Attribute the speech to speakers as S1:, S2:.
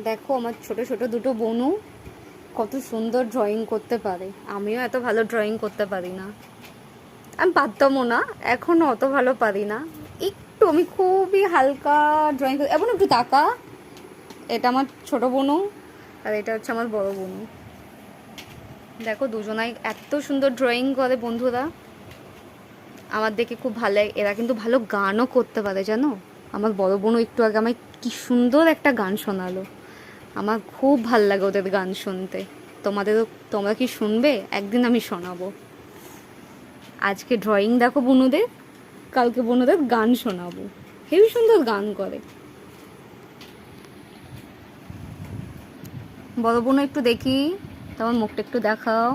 S1: দেখো আমার ছোট ছোট দুটো বোনু কত সুন্দর ড্রয়িং করতে পারে। আমিও এত ভালো ড্রয়িং করতে পারি না, আমি পারতামও না, এখনও অত ভালো পারি না। একটু আমি খুবই হালকা ড্রয়িং করি। এখন একটু তাকা, এটা আমার ছোট বোনু আর এটা হচ্ছে আমার বড় বোনু। দেখো দুজনাই এত সুন্দর ড্রয়িং করে বন্ধুরা, আমার দেখে খুব ভালো লাগে। এরা কিন্তু ভালো গানও করতে পারে জানো। আমার বড় বোনও একটু আগে আমায় কি সুন্দর একটা গান শোনালো, আমার খুব ভাল লাগে ওদের গান শুনতে। তোমাদেরও, তোমরা কি শুনবে? একদিন আমি শোনাবো। আজকে ড্রয়িং দেখো বনুদের, কালকে বনুদের গান শোনাবো। হেবি সুন্দর গান করে। বড় বোনও একটু দেখি, তোমার মুখটা একটু দেখাও।